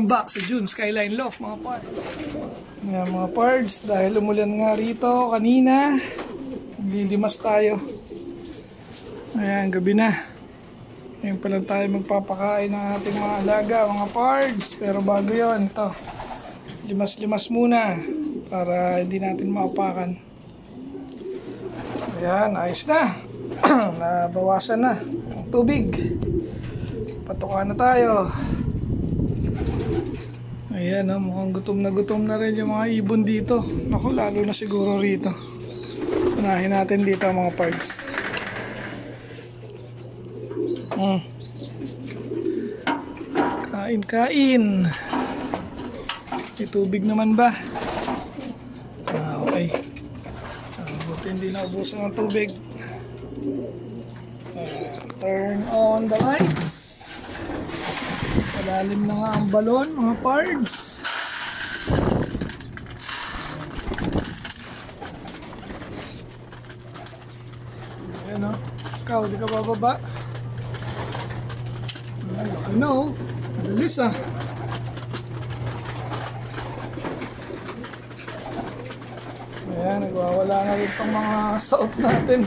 Welcome back sa June Skyline Loft mga pards. Ayan mga pards, dahil umulan nga rito kanina, lilimas tayo. Ayan, gabi na. Ngayon pa lang tayo magpapakain ng ating mga alaga mga pards. Pero bago yon, ito, limas-limas muna para hindi natin maapakan. Ayan, ayos na. Nabawasan na ang tubig. Patukan na tayo. Ayan, mukhang gutom na rin yung mga ibon dito. Naku, lalo na siguro rito. Unahin natin dito mga pards. Kain. May tubig naman ba? Okay. Buti hindi naubusan ng tubig. Turn on the lights. Malalim na nga ang balon mga pards. Ayan o. Ikaw, di ka bababa? Ay, no. Madalis ah. Ayan, nagwawala na rin pang mga saot natin.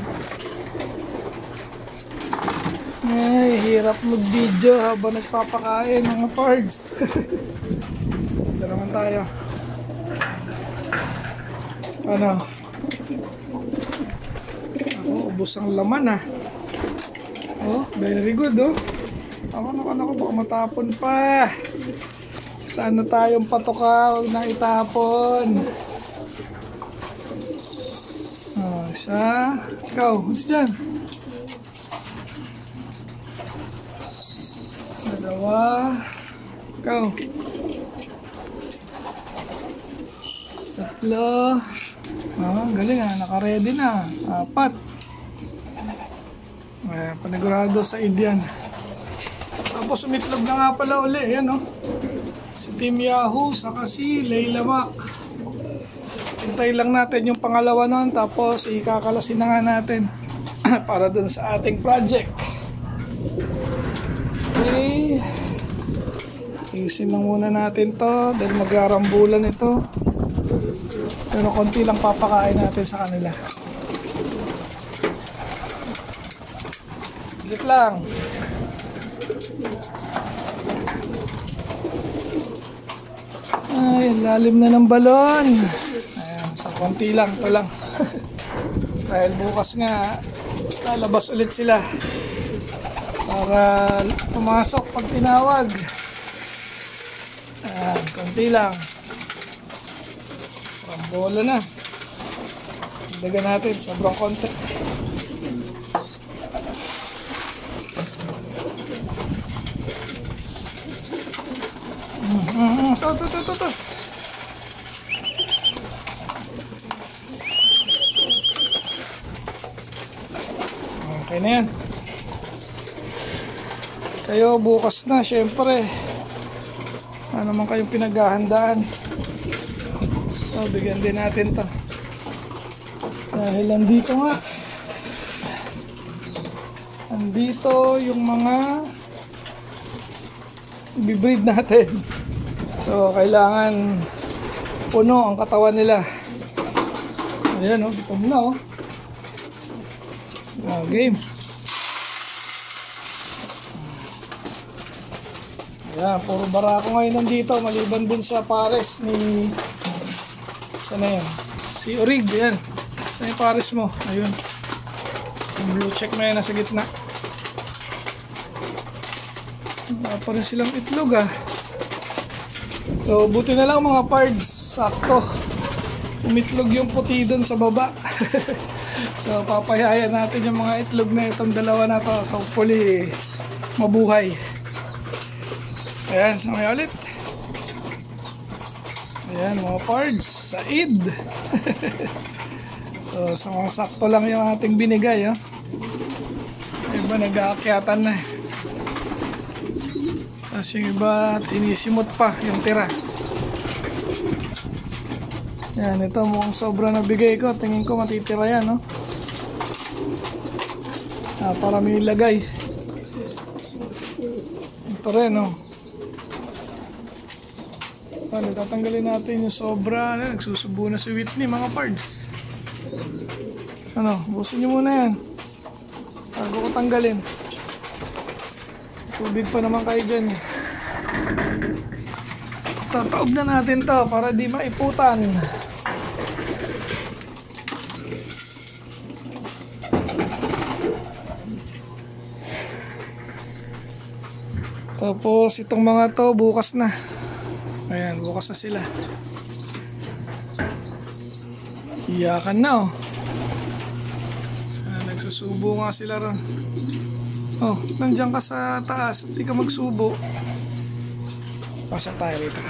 Ay, hirap mag-video habang nagpapakain mga pards. Ito naman tayo. Ano? Ako, ubos ang laman ah. Oh, very good oh. Ako, baka matapon pa. Saan na tayong patoka? Huwag na itapon. Oh, isa. Ikaw, isa dyan. Dalawa. Ikaw. Tatlo. Galing ah. Naka-ready na. 4. Panigurado sa Indian. Tapos umitlog na nga pala uli. Ayan o. Si Team Yahoo saka si Layla Mac. Hintay lang natin yung pangalawa nun. Tapos ikakalasin na nga natin. Para dun sa ating project. Okay. Ayusin lang muna natin to dahil magrarambulan ito. Pero konti lang papakain natin sa kanila. Ulit lang. Ay, lalim na ng balon. Ayan, sa konti lang, ito lang. Dahil bukas nga lalabas ulit sila para pumasok pag tinawag. Ayan, konti lang. Rambola na. Dagan natin, sobrang konti. Ito. Okay na yan. Kayo bukas na, syempre. Ano naman kayong pinaghahandaan. So, bigyan din natin to. Dahil andito yung mga i-breed natin. So, kailangan puno ang katawan nila. Ayan o, gutom na o. Game. Ayan, puro barako ngayon nandito. Maliban dun sa pares ni... Saan na yan? Si Orig, ayan. Saan yung pares mo? Ayun. Yung blue check na yan nasa gitna. Wala pa rin silang itlog ah. So, buti na lang mga pards, sakto. Umitlog yung puti dun sa baba. So, papayayan natin yung mga itlog na itong dalawa na to. So, hopefully, mabuhay. Ayan, samay ulit. Ayan, mga pards, said. So, sa mga sakto lang yung ating binigay. Oh. Iba nag-aakyatan na. Tapos yung iba tinisimot pa yung tira. Yan, ito mukhang sobra na bigay ko. Tingin ko matitira yan, no? Para may lagay. Ito rin, no? Ano, tatanggalin natin yung sobra. Ano, nagsusubo na si Whitney mga pards. Ano, busin nyo muna yan. Bago ko tanggalin. Tubig pa naman kayo dyan. Tataob na natin to para di maiputan. Tapos itong mga to bukas na. Ayan, bukas na sila. Iyakan na oh. Nagsusubo nga sila ron. Oh, nandiyan ka sa taas. Hindi ka magsubo. Pasok tayo rito.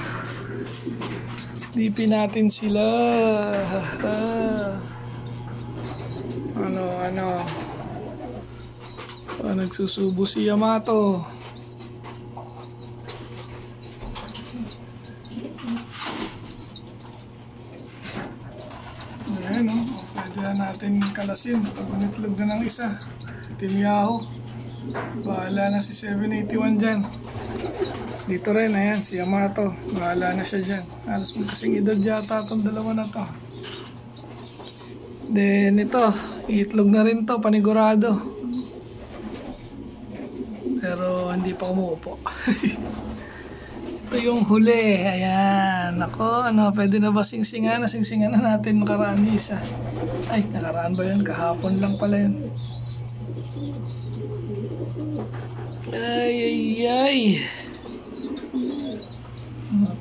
Sleepy natin sila. Ano. Nagsusubo si Yamato. Ayan o. Pwede na natin kalasin. Pag unitlog na ng isa. Si Team Yahoo. Bahala na si 781 dyan. Dito rin, ayan, si Yamato. Bahala na siya dyan. Halos magkasing edad yata itong dalawa na to. Then ito, iitlog na rin to, panigurado. Pero hindi pa umuupo. Ito yung huli. Ayan. Ako, pwede na ba singsingan? Singsingan na natin nakaraan ni isa. Ay, nakaraan ba yun? Kahapon lang pala yun. Ay.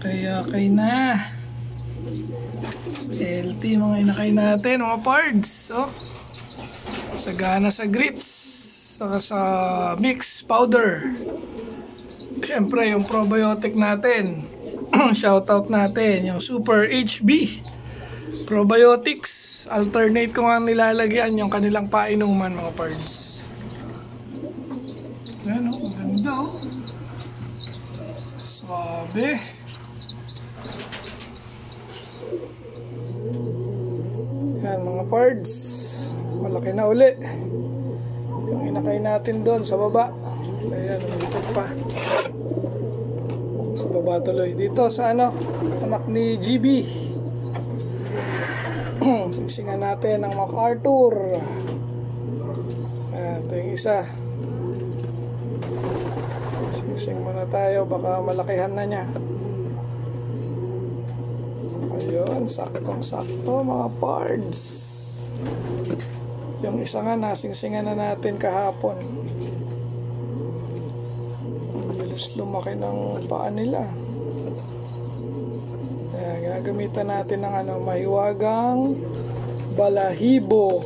Okay na. Healthy mga inakay natin, mga pards. Oh. Sagana sa grits. Saka sa mix powder. Siyempre, yung probiotic natin. Shoutout natin. Yung Super HB Probiotics. Alternate ko nga nilalagyan yung kanilang painuman, mga pards. Ayan o, maganda o. Swabe. Yan mga pards. Malaki na uli. Yung inakay natin doon sa baba. Ayan, umitot pa. Sa baba tuloy. Dito sa anak ni GB. Singsingan natin ang MacArthur. Ayan, ito yung isa. Singsing muna tayo, baka malakihan na niya. Ayun, saktong-sakto mga pards. Yung isa nga nasingsingan na natin kahapon. Bilis lumaki ng paa nila. Kaya gagamitan natin ng mahiwagang balahibo.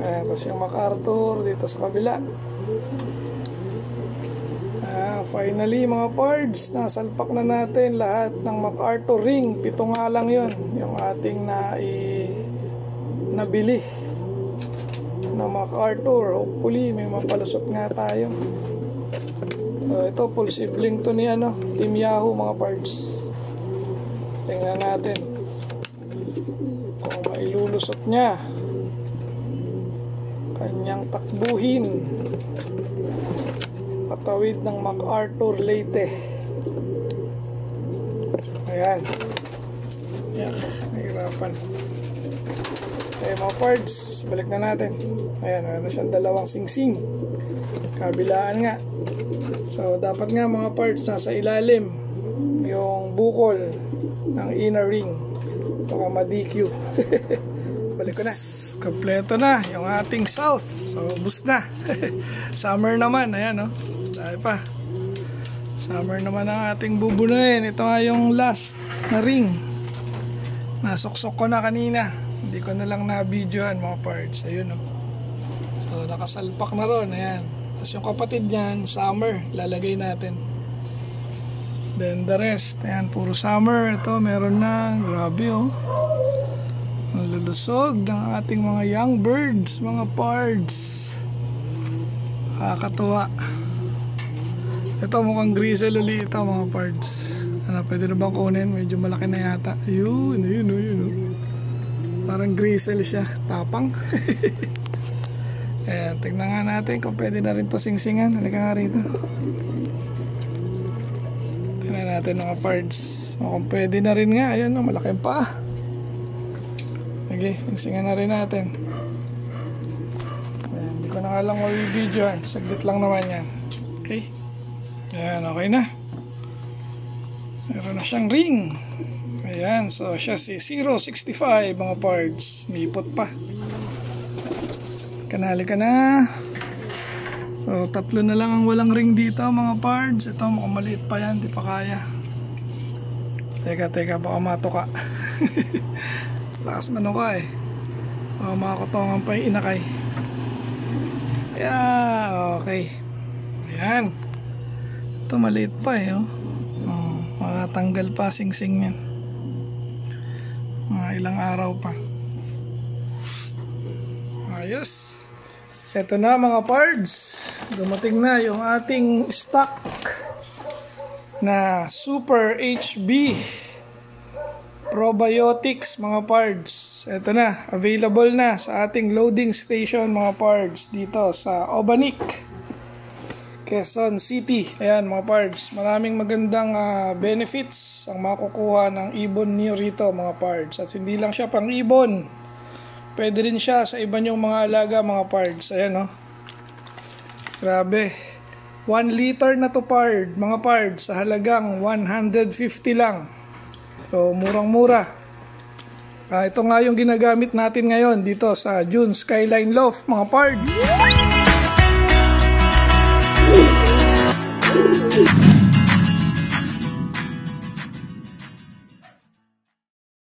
Ayan, tapos yung MacArthur dito sa kabila. Finally mga pards, nasalpak na natin lahat ng MacArthur ring. 7 nga lang yun yung ating nabili na MacArthur. Hopefully may mapalusot nga tayo. Ito full sibling to ni Team Yahoo mga pards. Tingnan natin kung mailulusot niya. Kanyang takbuhin patawid ng MacArthur Leyte. Ayan. Ayan, nahirapan. Okay mga pards, balik na natin. Ayan, meron siyang dalawang singsing. Kabilaan nga. So dapat nga mga pards nasa ilalim yung bukol ng inner ring. Baka ma-DQ. Balik ko na. Kompleto na yung ating south. So bus na. Summer naman, ayan o. Dahil pa. Summer naman ang ating bubunuin. Ito nga yung last na ring. Nasuksok ko na kanina. Hindi ko na lang na-videoan mga parts. Ayun o. So nakasalpak na ron. Ayan. Tapos yung kapatid niyan, summer. Lalagay natin. Then the rest. Ayan, puro summer. Ito meron na. Grabe o. Ang lulusog ng ating mga young birds, mga pards. Kakatuwa. Ito mukhang grizzle ulit ito mga pards. Pwede na bang kunin? Medyo malaki na yata. Ayun. Parang grizzle siya. Tapang. Ayan, tignan nga natin kung pwede na rin to singsingan. Halika nga rito. Tingnan natin mga parts. O, kung pwede na rin nga. Ayan, no, malaking pa. Okay, singsingan na rin natin. Ayan, hindi ko na nga lang video yan. Saglit lang naman yan. Okay. Ayan, okay na. Meron na siyang ring. Ayan, so siya si 065 mga parts. Mipot pa. Kanali ka na. So, 3 na lang ang walang ring dito mga parts. Ito, mukhang maliit pa yan. Di pa kaya. Teka, baka matuka. Lakas manuka eh. Baka makakotongan pa yung inakay. Yeah, okay. Ayan. Ito, maliit pa eh. Oh. Makatanggal pa sing-sing yan. Mga ilang araw pa. Ayos. Ito na mga parts. Dumating na yung ating stock na Super HB Probiotics mga parts. Ito na, available na sa ating loading station mga parts dito sa Obanik, Quezon City. Ayan mga parts, maraming magandang benefits ang makukuha ng ibon niyo rito mga parts. At hindi lang siya pang ibon, pwede rin siya sa iba niyong mga alaga mga parts. Ayan, oh. Grabe. 1 liter na to mga parts sa halagang 150 lang. So murang-mura. Ito nga yung ginagamit natin ngayon dito sa June Skyline Loft mga parts.